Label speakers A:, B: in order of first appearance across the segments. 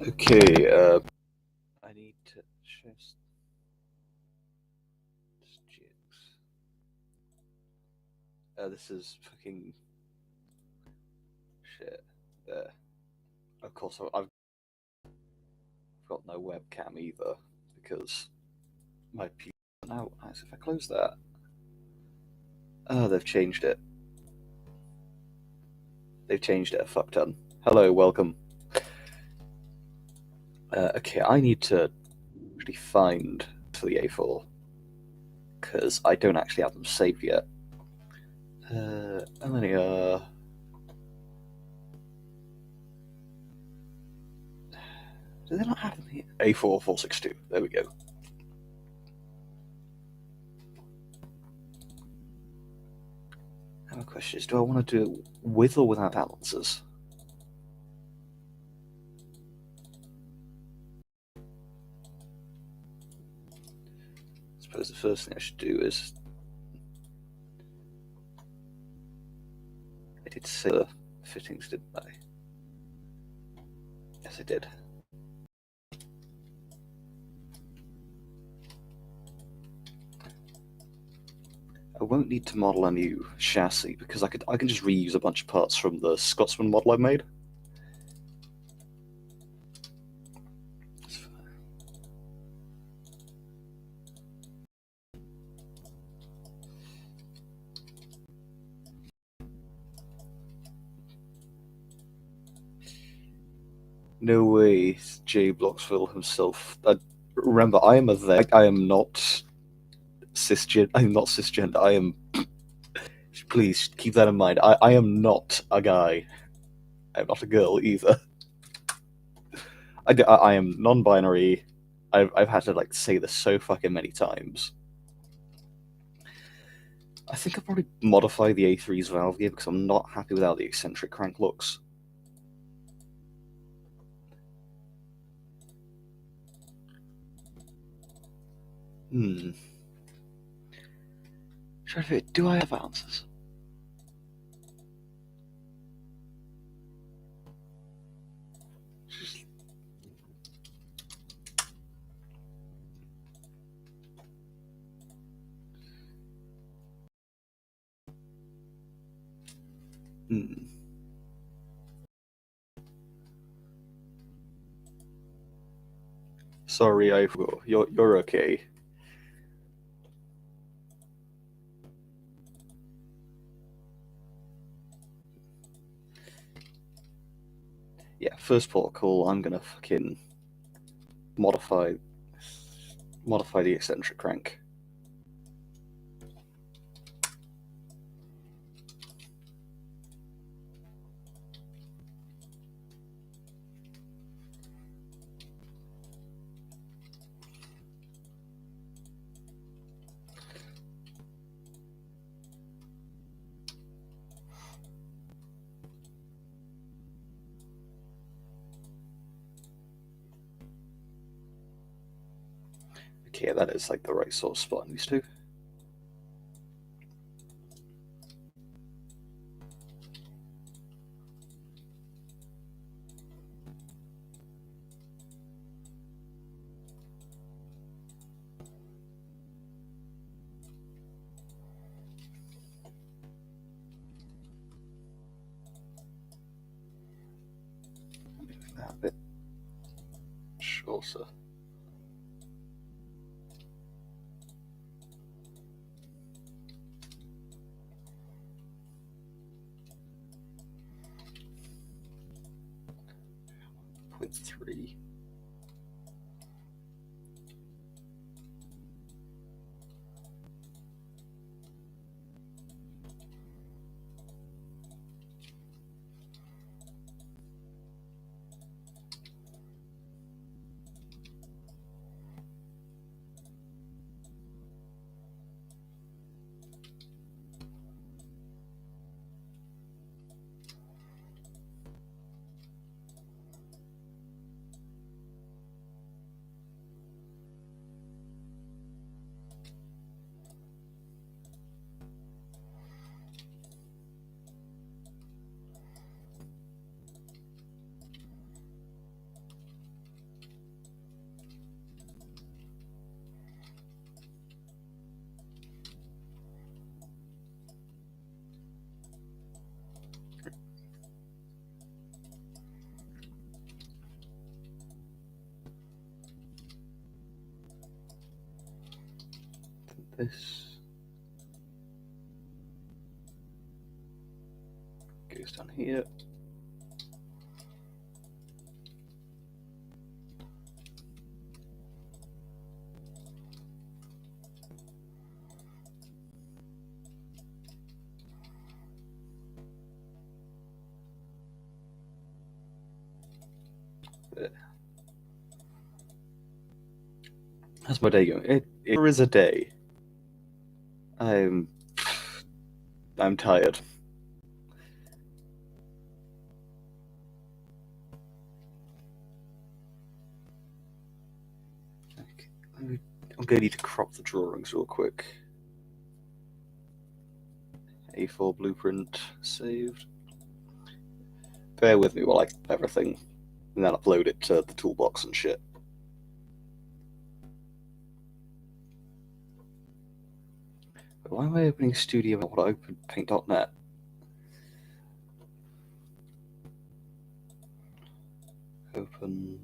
A: Okay, I need to just jigs. This is fucking shit. There. Of course, I've got no webcam either because my PC went out. Nice. If I close that, oh, they've changed it. They've changed it a fuck ton. Hello, welcome. Okay, I need to actually find the A4 because I don't actually have them saved yet. LNER. Do they not have them here? A4 462. There we go. Now my question is, do I want to do it with or without balances? I suppose the first thing I should do is... I did say the fittings, didn't I? Yes, I did. I won't need to model a new chassis because I can just reuse a bunch of parts from the Scotsman model I made. No way, Jay Bloxville himself. Remember, I am a they. I am not cisgender. I'm not cisgender. I am. Please keep that in mind. I am not a guy. I'm not a girl either. I am non-binary. I've had to like say this so fucking many times. I think I'll probably modify the A3's valve gear because I'm not happy with how the eccentric crank looks. Try to fit. Do I have answers? Sorry, I forgot. You're okay. Yeah, first protocol. I'm gonna fucking modify the eccentric crank. Okay, that is like the right sort of spot in these two. Make that a bit shorter. Point 3. this goes down here. There. How's my day going? It is a day. I'm tired. Okay, I'm gonna need to crop the drawings real quick. A4 blueprint saved. Bear with me while I everything, and then upload it to the toolbox and shit. Why am I opening Studio? I want to open Paint.net. Open.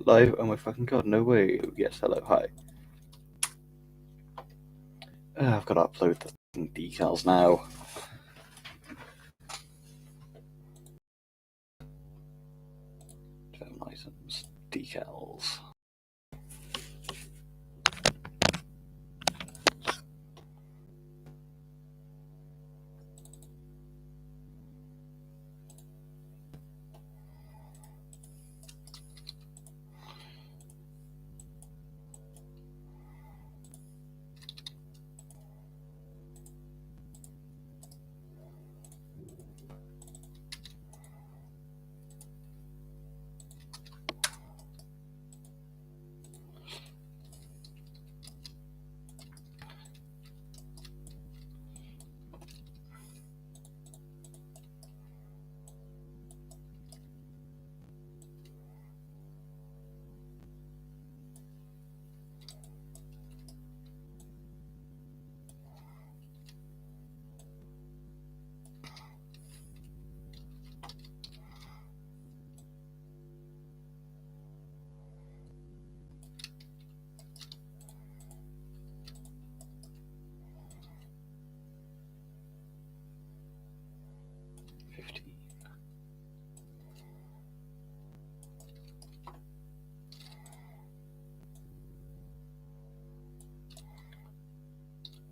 A: Live? Oh my fucking god, no way. Yes, hello, hi. I've got to upload the decals now. Term items, decals.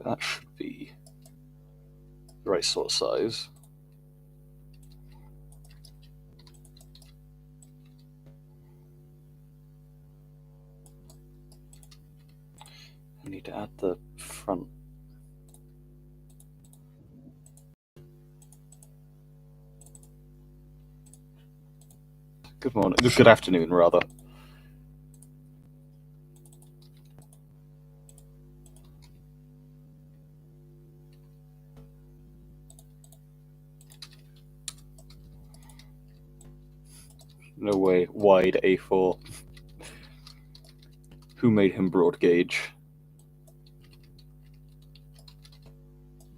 A: That should be the right sort of size. I need to add the front. Good morning. Good afternoon, rather. No way. Wide A4. Who made him broad gauge?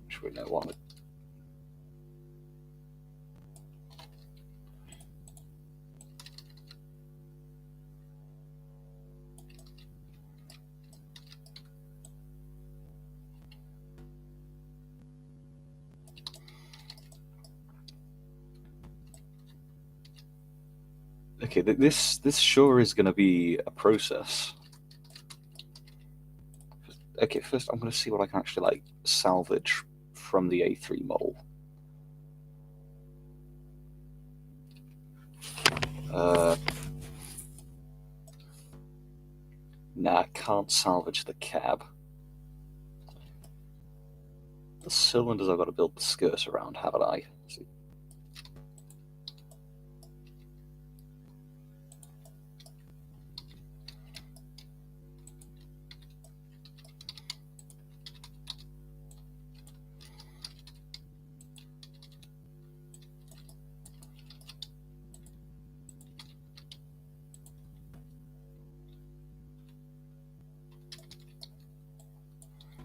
A: Which we know one. Okay, this sure is going to be a process. Okay, first I'm going to see what I can actually like salvage from the A3 model. Nah, can't salvage the cab. The cylinders I've got to build the skirt around, haven't I?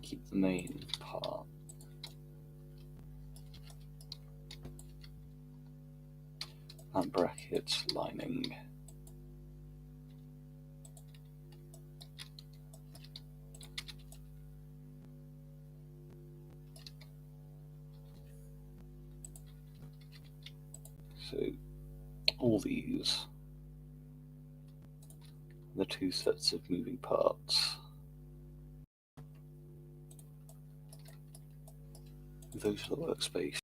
A: Keep the main part. And brackets, lining. So, all these, the two sets of moving parts. Those are the workspace.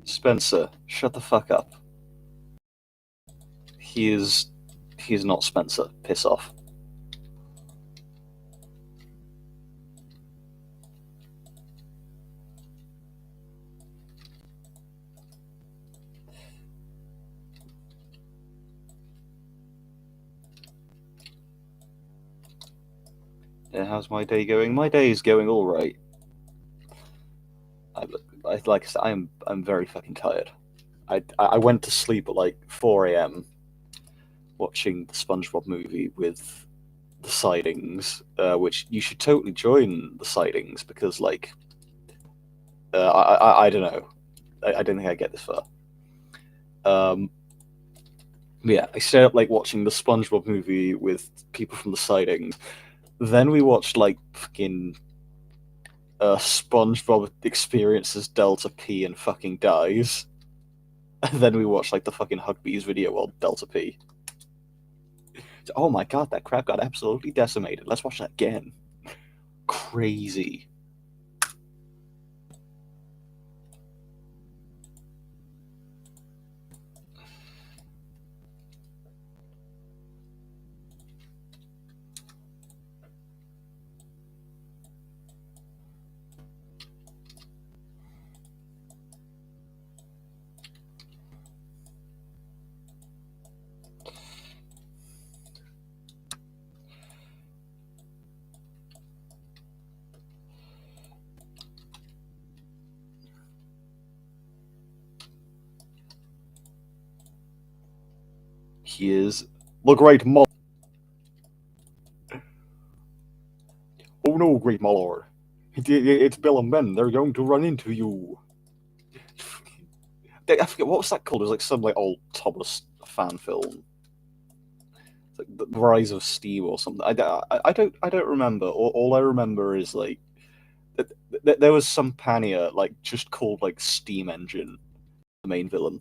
A: Spencer, shut the fuck up. He's not Spencer. Piss off. Yeah, how's my day going? My day is going all right. Like I said, I'm very fucking tired. I went to sleep at like 4 a.m. watching the SpongeBob movie with the Sidings, which you should totally join the Sidings because like I don't know, I don't think I get this far. Yeah, I stayed up like watching the SpongeBob movie with people from the Sidings. Then we watched like fucking SpongeBob experiences Delta P and fucking dies. And then we watched like the fucking Hugbees video while Delta P. Oh my god, that crab got absolutely decimated. Let's watch that again. Crazy. He is the Great Mol. Oh no, Great Malor. It's Bill and Ben. They're going to run into you. I forget what was that called. It was like some like old Thomas fan film, like the Rise of Steam or something. I don't remember. All I remember is like there was some Pania like just called like Steam Engine, the main villain.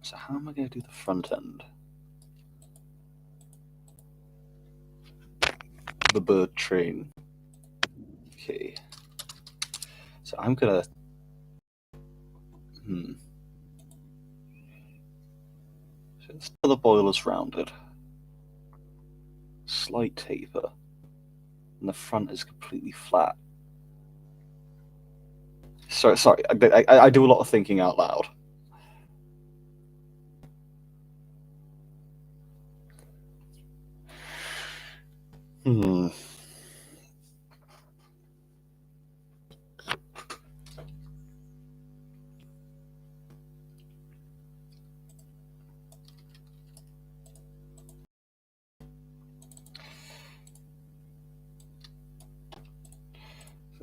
A: So how am I going to do the front end? The bird train. Okay. So I'm gonna. So the boiler's rounded. Slight taper. And the front is completely flat. Sorry. I do a lot of thinking out loud. Hmm.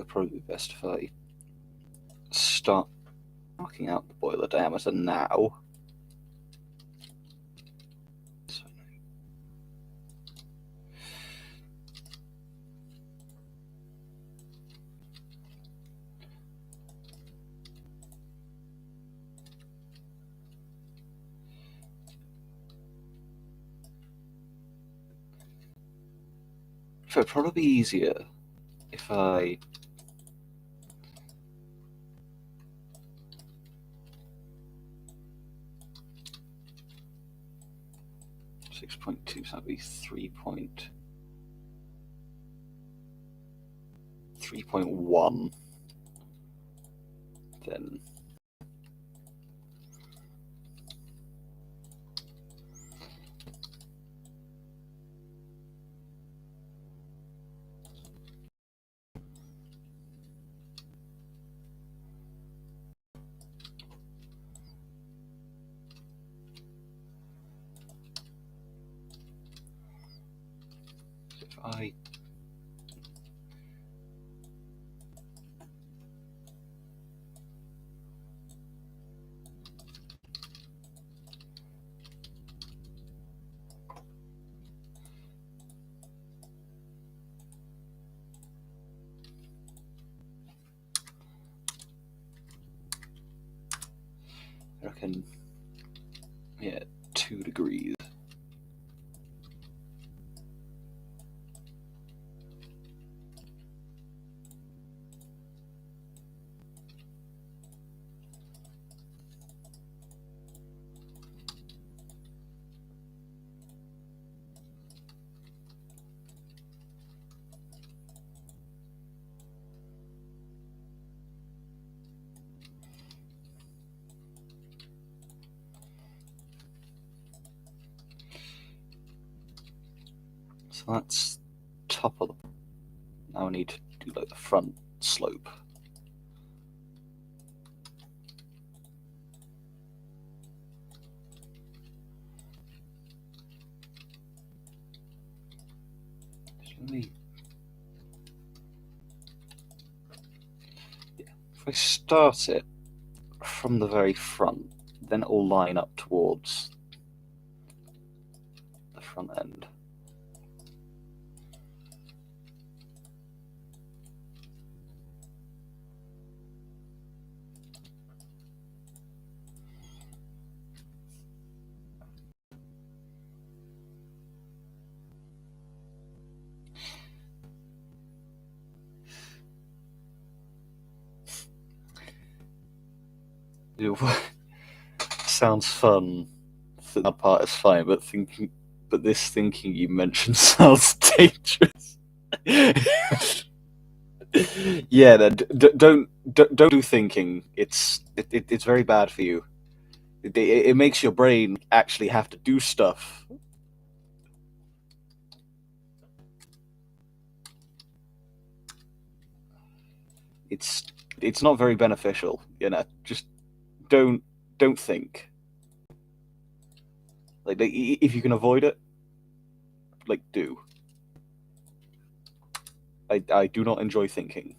A: it'd probably be best if I start marking out the boiler diameter now. So it'd probably be easier if I 6.2, so that'd be 3.1. Then if I reckon, yeah, 2 degrees. So that's top of the. Now I need to do like the front slope. If I start it from the very front, then it will line up towards the front end. Sounds fun. That part is fine, but this thinking you mentioned sounds dangerous. Yeah, don't do thinking. It's very bad for you. It makes your brain actually have to do stuff. It's not very beneficial. Just don't think. Like if you can avoid it, like do. I do not enjoy thinking.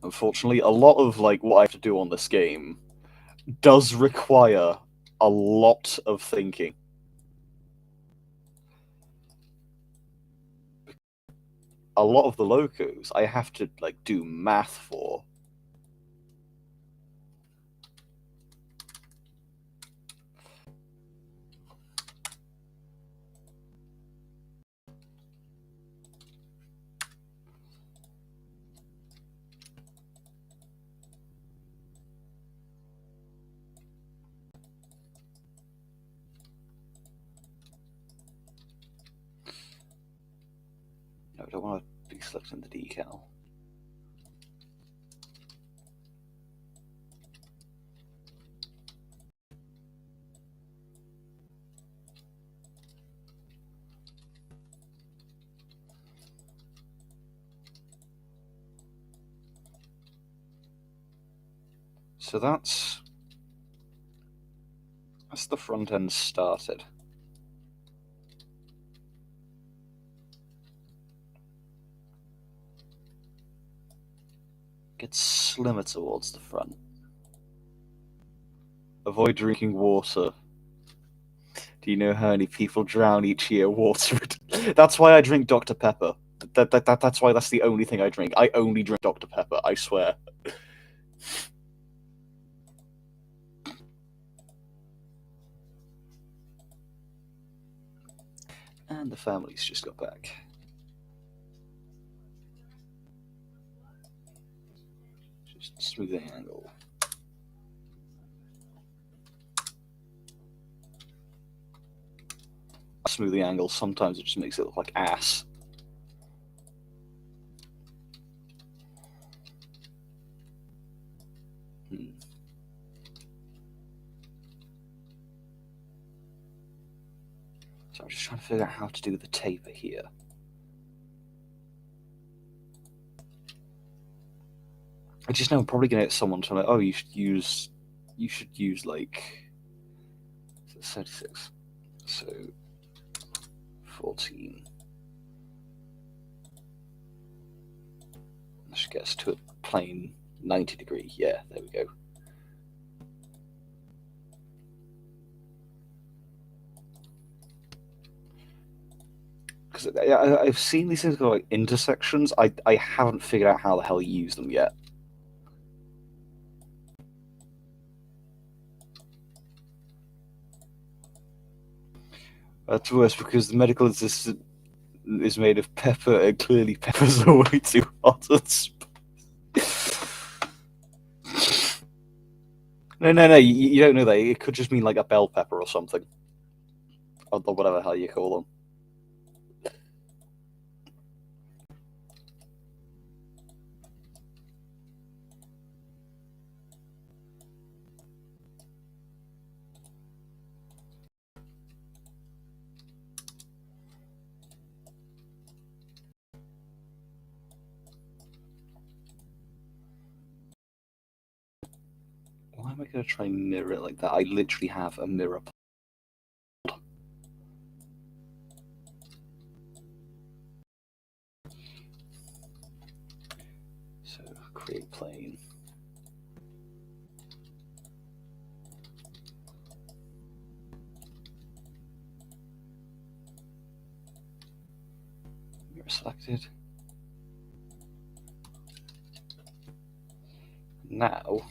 A: Unfortunately, a lot of like what I have to do on this game does require a lot of thinking. A lot of the locos I have to like do math for. No, I don't want to be selecting the decal. So that's the front end started. Get slimmer towards the front. Avoid drinking water. Do you know how many people drown each year water? That's why I drink Dr. Pepper. That's why that's the only thing I drink. I only drink Dr. Pepper, I swear. And the family's just got back. Just smoothing angle. Smoothing angle, sometimes it just makes it look like ass. So I'm just trying to figure out how to do the taper here. I just know I'm probably gonna get someone to like, oh, you should use like 36. So 14. That should get us to a plane 90 degree. Yeah, there we go. Because I've seen these things go like intersections. I haven't figured out how the hell you use them yet. That's worse because the medical assistant is made of pepper, and clearly peppers are way too hot and No, you don't know that. It could just mean like a bell pepper or something. Or whatever the hell you call them. Why am I going to try and mirror it like that? I literally have a mirror. So, create plane. Mirror selected. Now,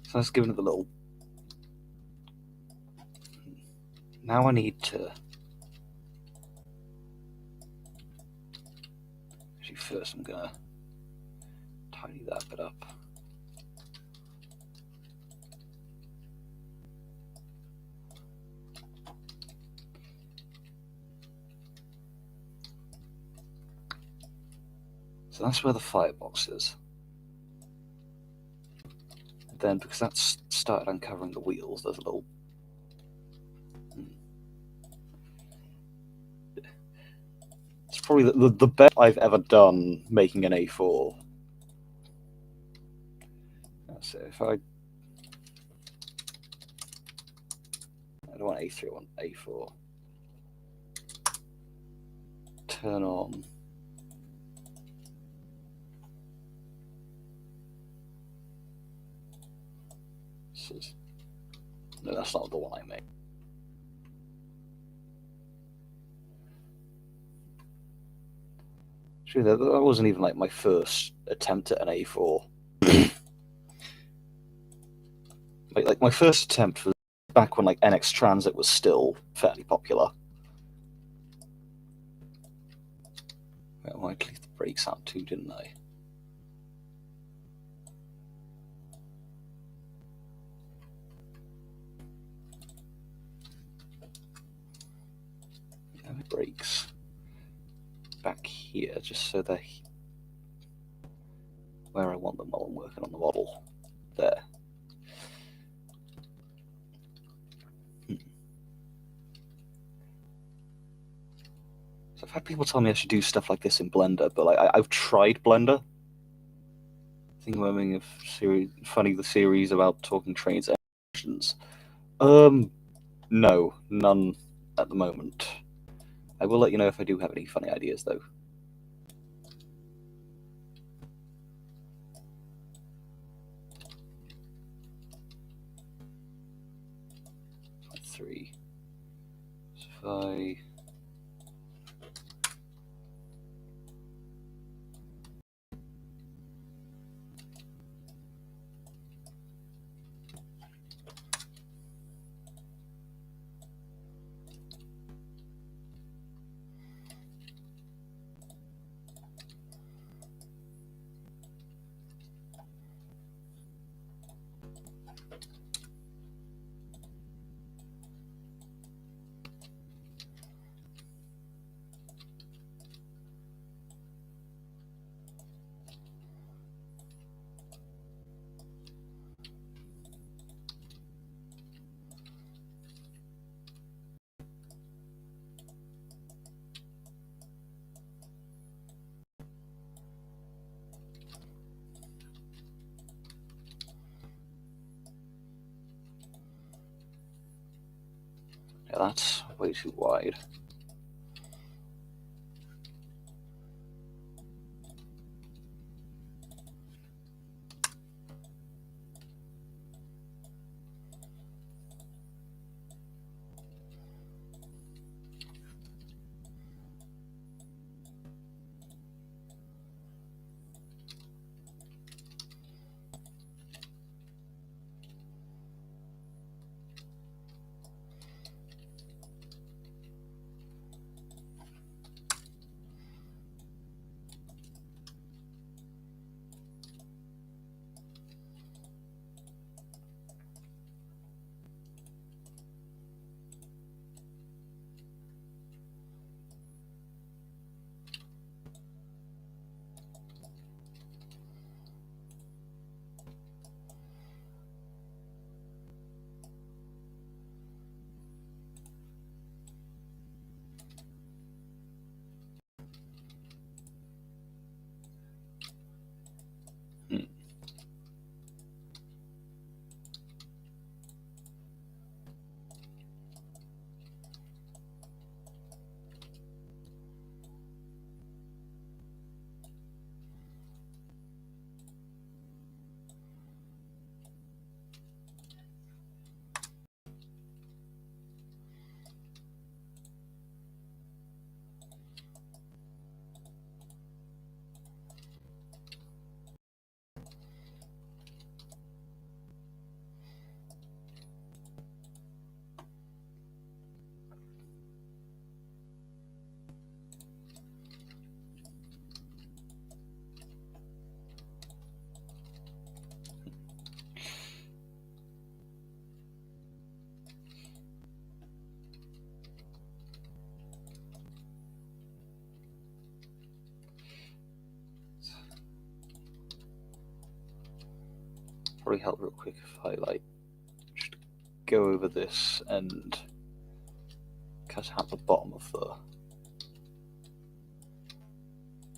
A: so let's give it a little. Now I need to. Actually, first I'm gonna tidy that bit up. So that's where the firebox is. And then, because that's started uncovering the wheels, there's a little. It's probably the best I've ever done making an A4. So if I don't want A3, I want A4. Turn on. No, that's not the one I made. Actually, that wasn't even like my first attempt at an A4. like my first attempt was back when like NX Transit was still fairly popular. Well, I clicked the brakes out too, didn't I? Brakes back here, just so they're where I want them while I'm working on the model. There. So I've had people tell me I should do stuff like this in Blender, but like I've tried Blender. I think I'm having the series about talking trains and engines. No, none at the moment. I will let you know if I do have any funny ideas, though. Three. So if I... Yeah, that's way too wide. Probably help real quick if I like just go over this and cut out the bottom of the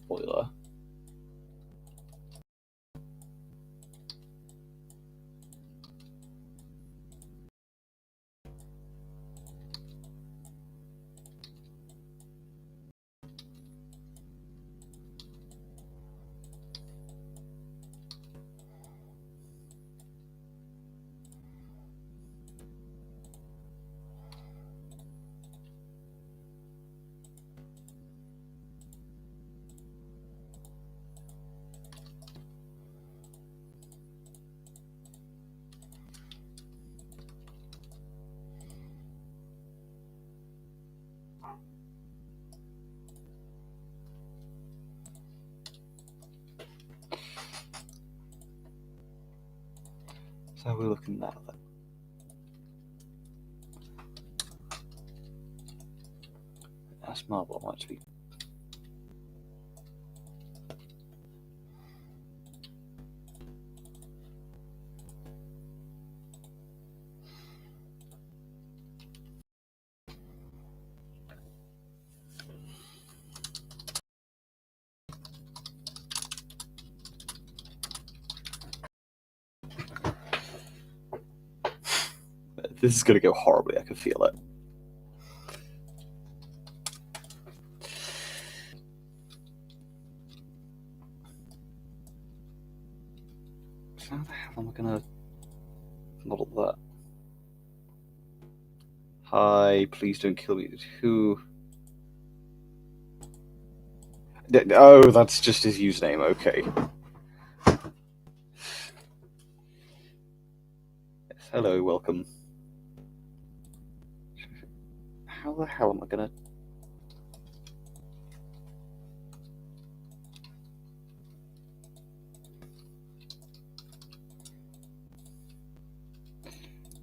A: boiler. So we're looking now then. That's marble might be. This is gonna go horribly, I can feel it. How the hell am I gonna model that? Hi, please don't kill me. Who? Oh, that's just his username. Okay. Yes, hello, welcome. How the hell am I gonna?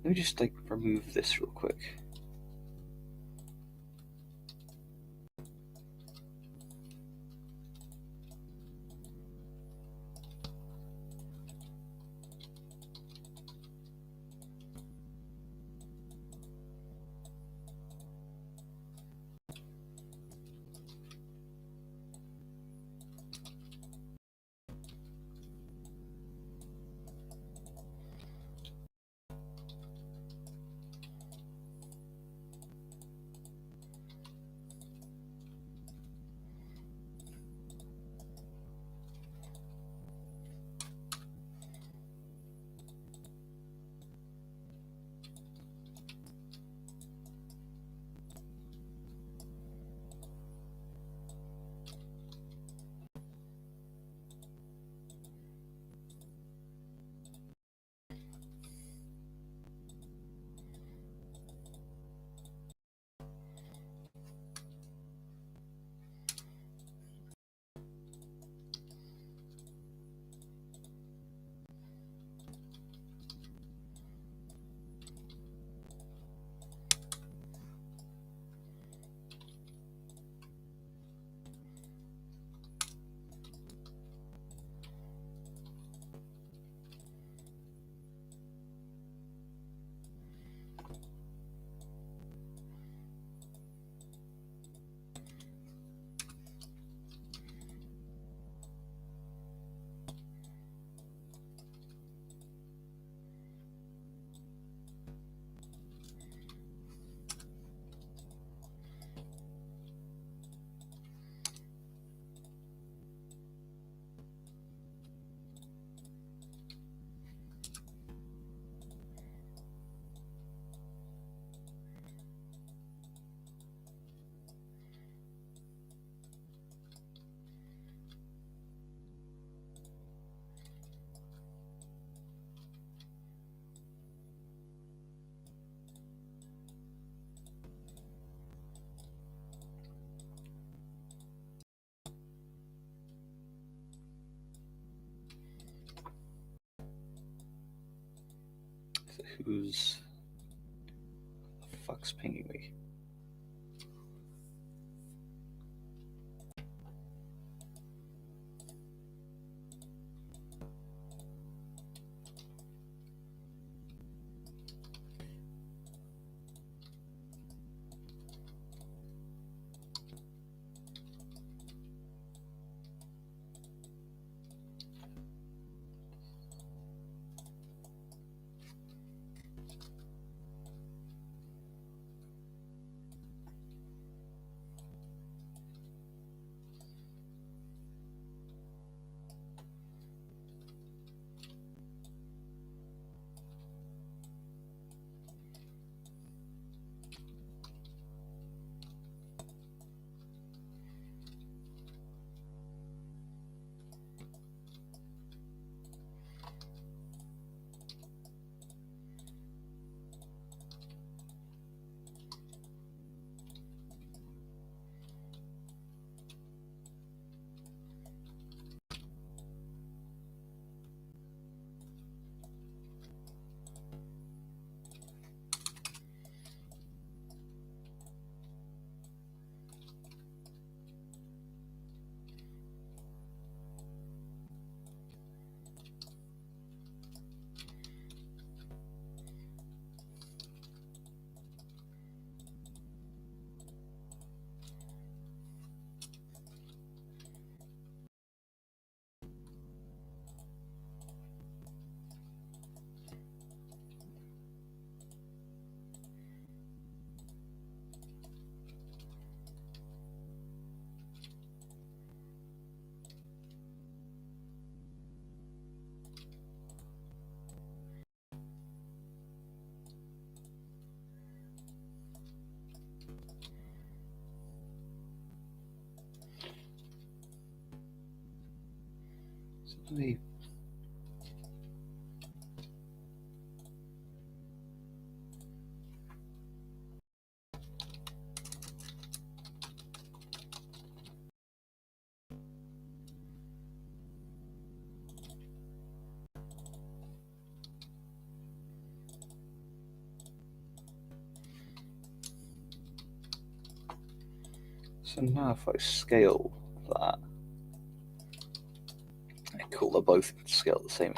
A: Let me just like remove this real quick. So who's the fuck's pinging me? The So now if I scale that, cool, they're both scale the same.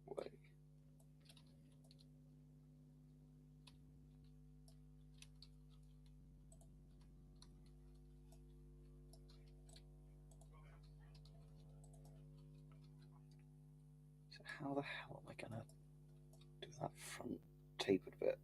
A: Wait. So how the hell am I gonna do that front tapered bit?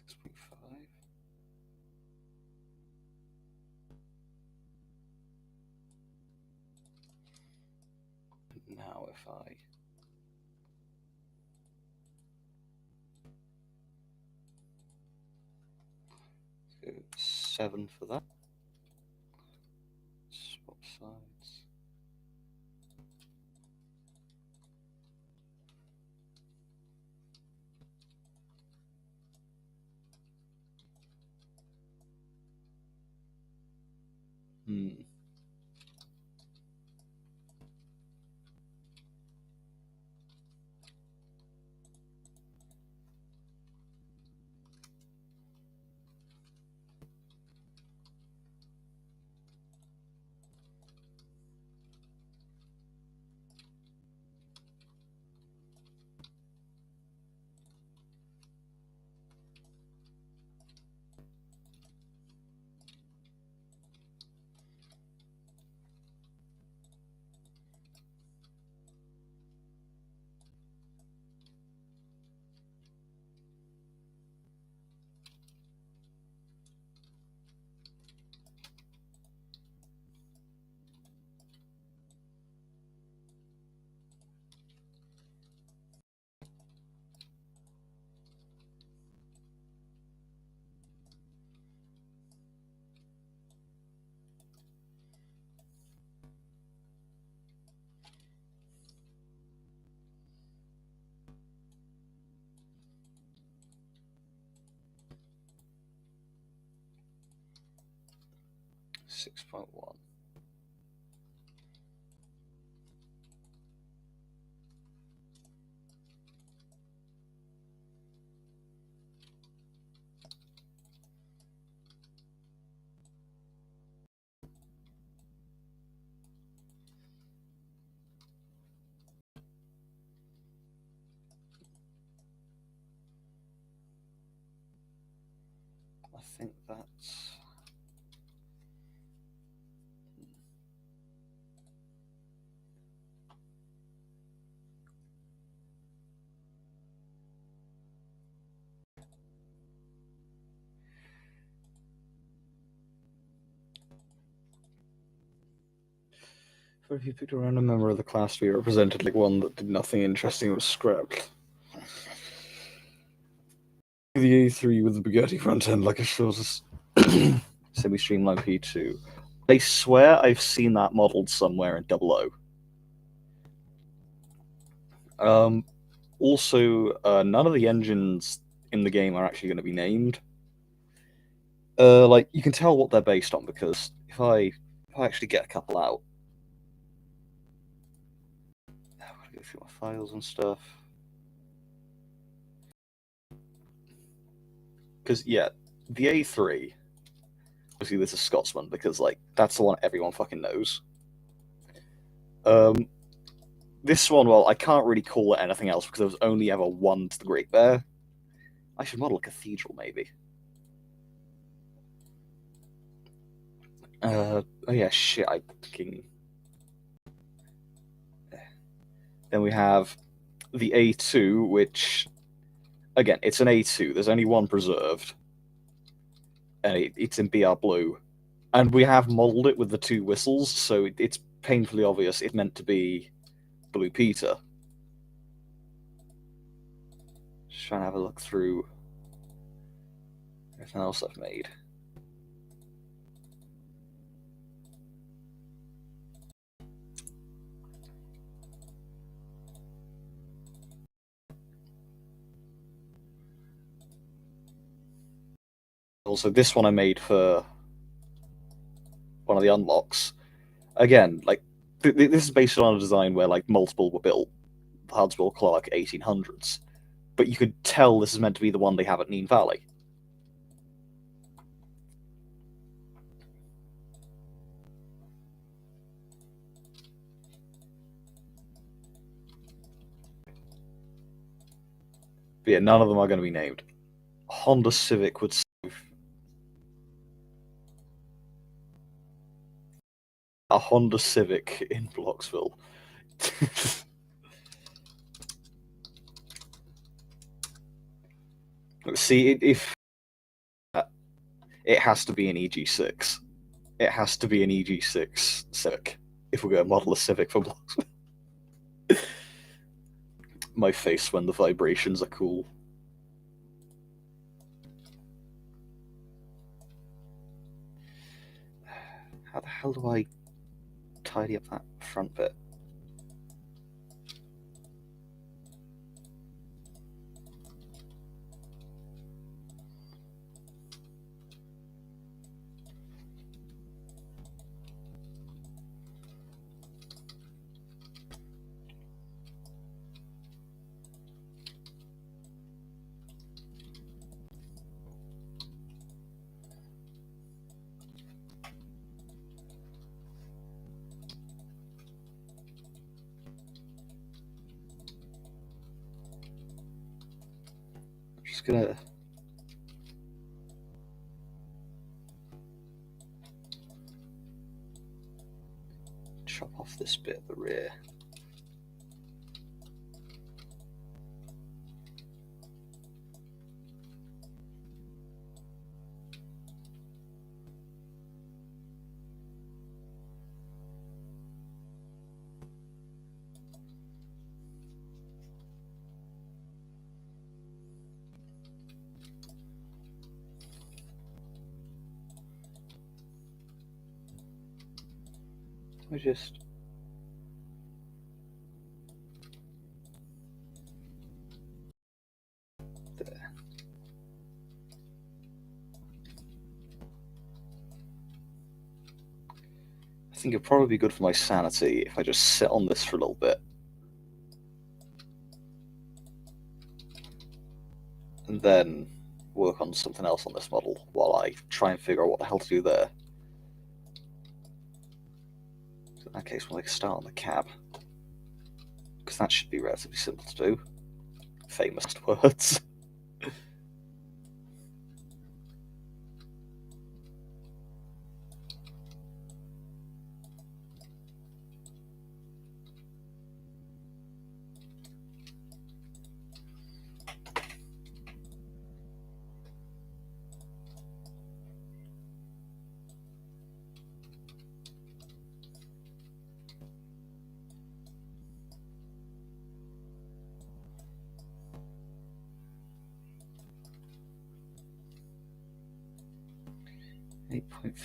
A: $6.5. Now if I go 7 for that, swap sides. 6.1. I think that's... But if you picked a random member of the class to be represented, like one that did nothing interesting, was scrapped. The A3 with the Bugatti front end, like a shortest semi-streamlined P2. I swear I've seen that modeled somewhere in 00. Also, none of the engines in the game are actually going to be named. Like, you can tell what they're based on, because if I actually get a couple out, I'm going to go through my files and stuff. Because, yeah, the A3, obviously this is Scotsman, because, like, that's the one everyone fucking knows. This one, well, I can't really call it anything else, because there was only ever one to the Great Bear. I should model a cathedral, maybe. Oh yeah, shit, I fucking... Then we have the A2, which, again, it's an A2. There's only one preserved, and it's in BR blue. And we have modeled it with the two whistles, so it's painfully obvious it's meant to be Blue Peter. Just trying to have a look through everything else I've made. Also, this one I made for one of the unlocks. Again, like, this is based on a design where, like, multiple were built. Hardswell Clark 1800s. But you could tell this is meant to be the one they have at Neen Valley. But yeah, none of them are going to be named. Honda Civic would save. A Honda Civic in Bloxville. See, if it has to be an EG6. It has to be an EG6 Civic if we're going to model a Civic for Bloxville. My face when the vibrations are cool. How the hell do I tidy up that front bit? I'm just gonna chop off this bit at the rear. I just... there. think it'd probably be good for my sanity if I just sit on this for a little bit. And then work on something else on this model while I try and figure out what the hell to do there. So in that case, we'll make a start on the cab. Because that should be relatively simple to do. Famous words.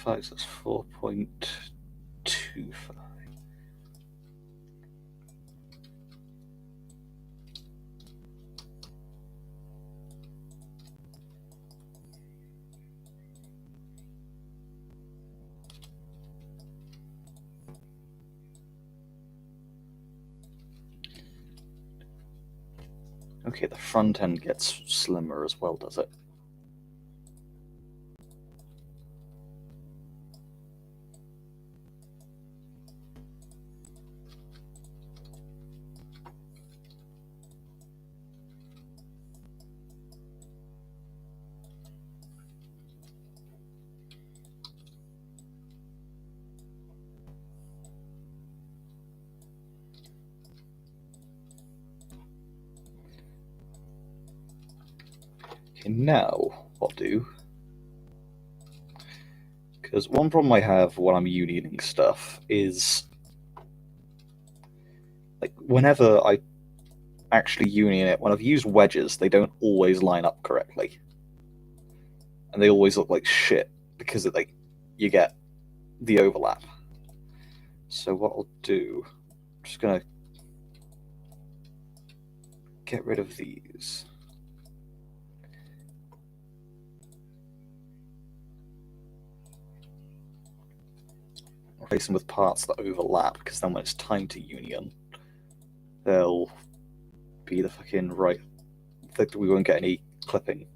A: .5, so that's 4.25. Okay, the front end gets slimmer as well, does it? Okay, now what I'll do, because one problem I have when I'm unioning stuff is, like, whenever I actually union it, when I've used wedges, they don't always line up correctly. And they always look like shit, because like, you get the overlap. So what I'll do, I'm just gonna get rid of these. Replace them with parts that overlap, because then when it's time to union, they'll be the fucking right. We won't get any clipping.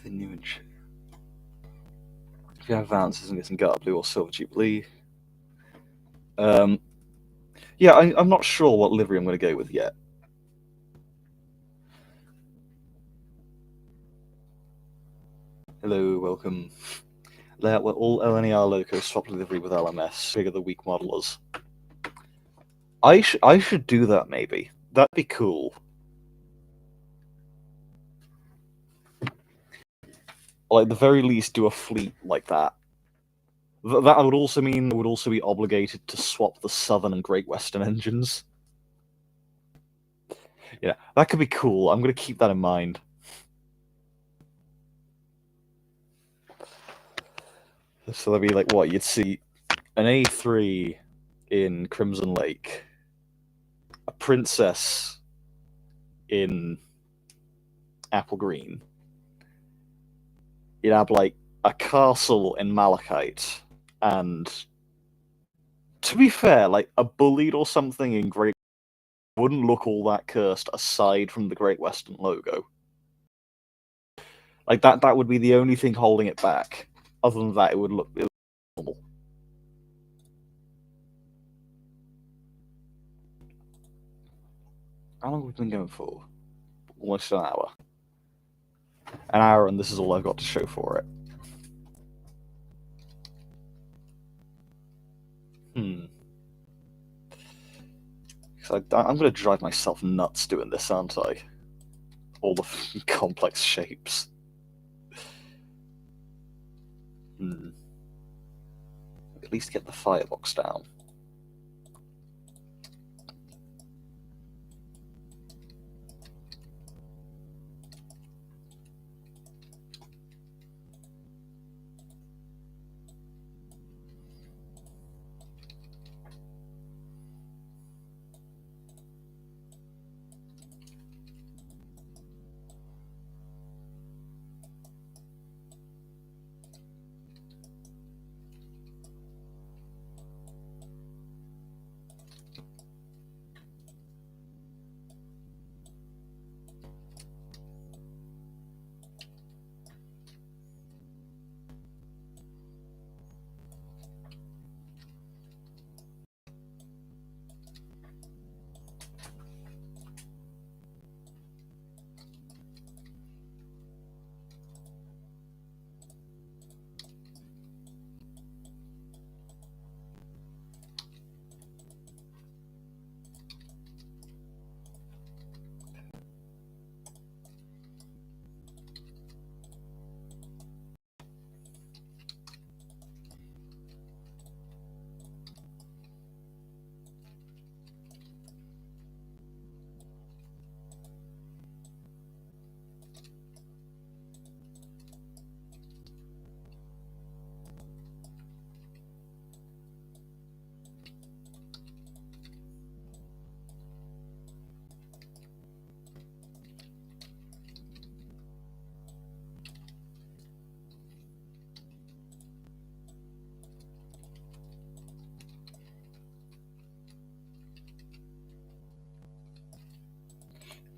A: The new inch. If you have valances and getting gutter blue or silver jubilee. Yeah, I'm not sure what livery I'm going to go with yet. Hello, welcome. Layout where all LNER locos swap livery with LMS, figure the weak modelers. I should do that, maybe. That'd be cool. Or at the very least, do a fleet like that. That would also mean it would also be obligated to swap the Southern and Great Western engines. Yeah, that could be cool. I'm going to keep that in mind. So that'd be like what you'd see an A3 in Crimson Lake, a Princess in Apple Green. You'd have like a castle in Malachite, and to be fair, like a Bullied or something in Great wouldn't look all that cursed aside from the Great Western logo. Like that would be the only thing holding it back. Other than that, it would look normal. How long have we been going for? Almost an hour. An hour, and this is all I've got to show for it. I'm going to drive myself nuts doing this, aren't I? All the complex shapes. At least get the firebox down.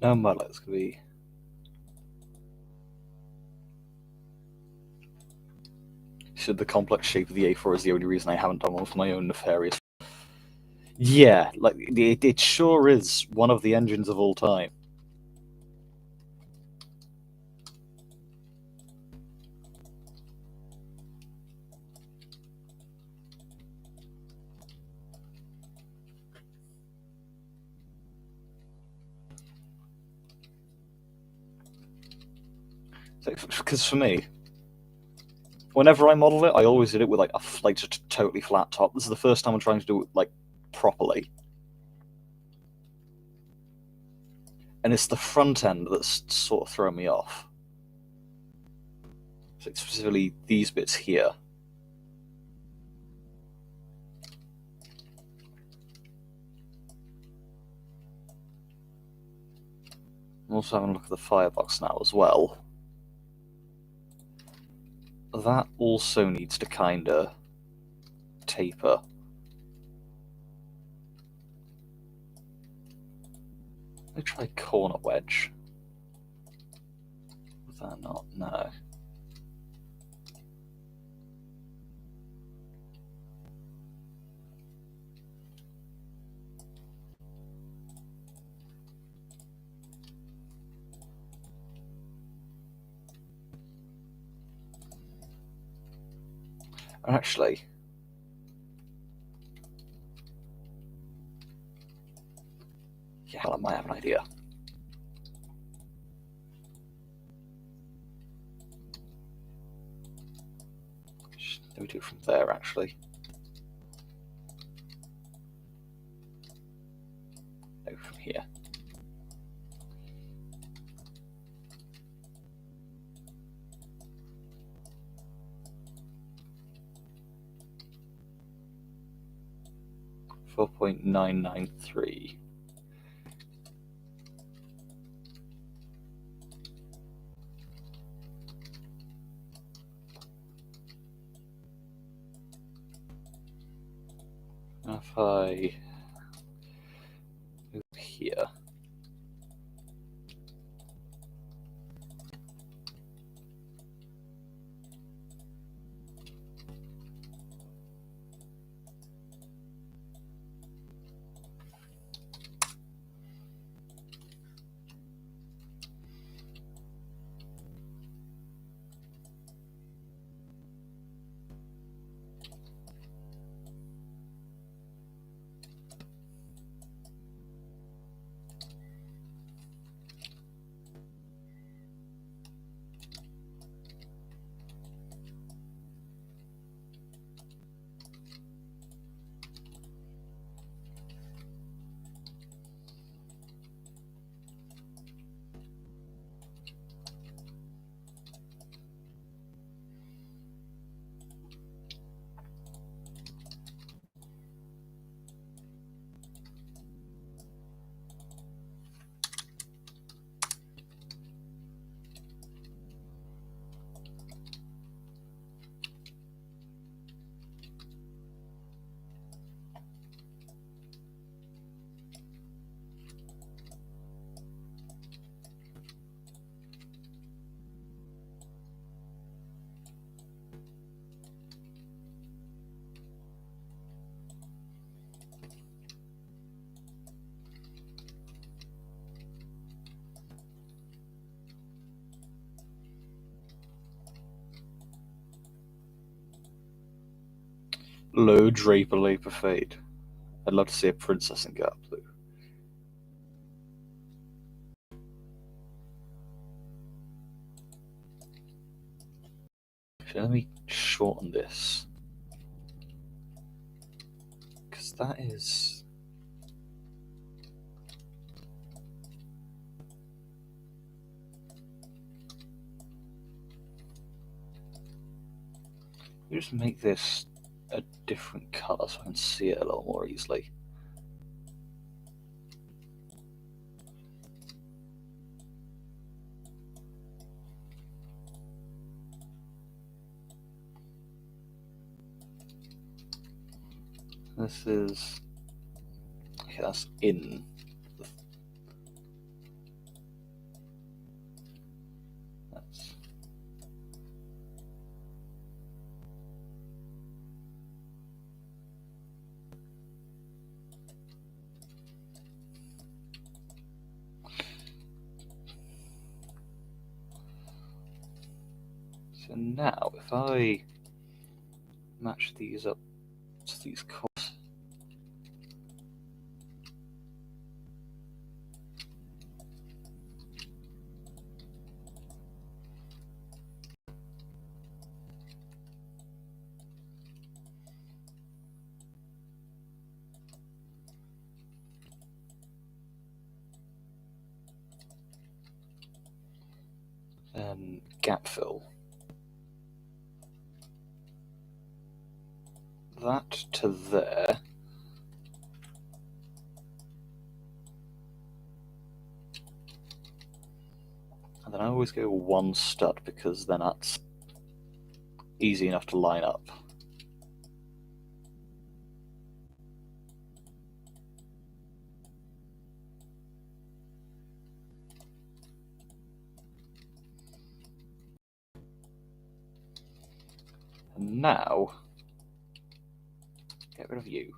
A: Now my light's going to be... So the complex shape of the A4 is the only reason I haven't done one of my own nefarious... Yeah, like, it sure is one of the engines of all time. Because for me, whenever I model it, I always did it with like a just a totally flat top. This is the first time I'm trying to do it like properly, and it's the front end that's sort of throwing me off. So specifically these bits here. I'm also having a look at the firebox now as well. That also needs to kind of taper. Let me try corner wedge. Was that not? No. Actually, yeah, I might have an idea. There we do from there, actually? No, from here. $4.993. If I move here, low Draper Laper Fade. I'd love to see a princess in Gap Blue. Actually, let me shorten this, because that is... You just make this a different colour so I can see it a little more easily. This is... okay, that's in. That's... so now, if I match these up to these colors, then gap fill. That to there. And then I always go one stud because then that's easy enough to line up. And now, get rid of you.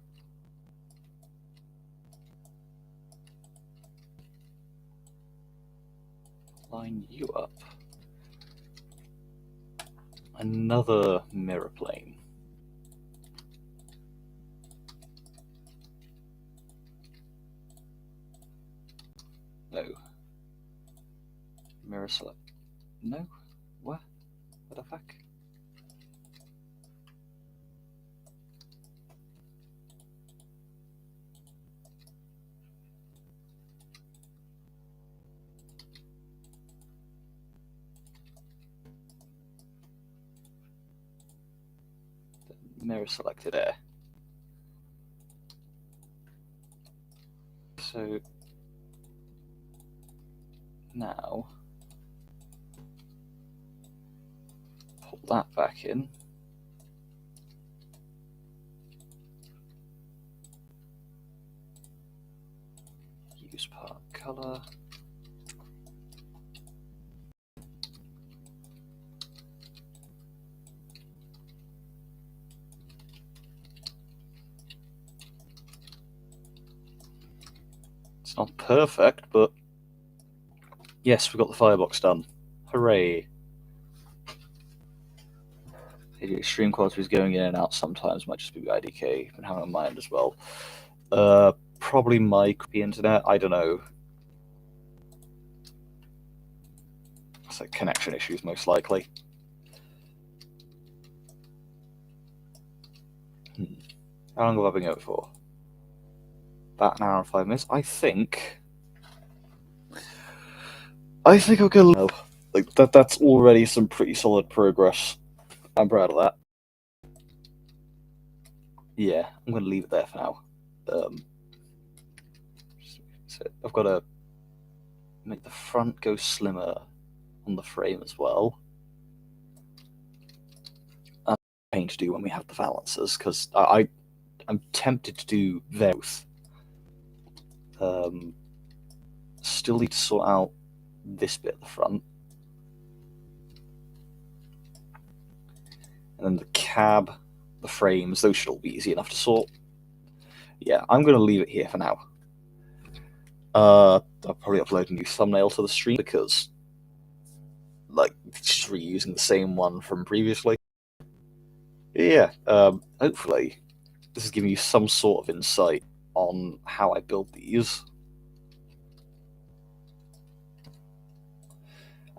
A: Line you up. Another mirror plane. No. Mirror select. No? What? What the fuck? mirror selected air. So now pull that back in. Use part color. It's not perfect, but yes, we got the firebox done. Hooray! The extreme quality is going in and out sometimes, might just be IDK, and having in mind as well. Probably my crappy internet, I don't know. It's like connection issues, most likely. How long have I been going for? About an hour and 5 minutes. I think I'll go. Like that's already some pretty solid progress. I'm proud of that. Yeah, I'm going to leave it there for now. So I've got to make the front go slimmer on the frame as well. That's a pain to do when we have the balancers, because I'm tempted to do both. Still need to sort out this bit at the front. And then the cab, the frames, those should all be easy enough to sort. Yeah, I'm going to leave it here for now. I'll probably upload a new thumbnail to the stream because, like, just reusing the same one from previously. Yeah, hopefully this is giving you some sort of insight on how I build these.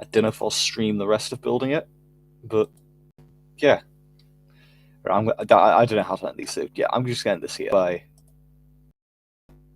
A: I don't know if I'll stream the rest of building it, but yeah. I don't know how to end these, so yeah, I'm just going to end this here. Bye.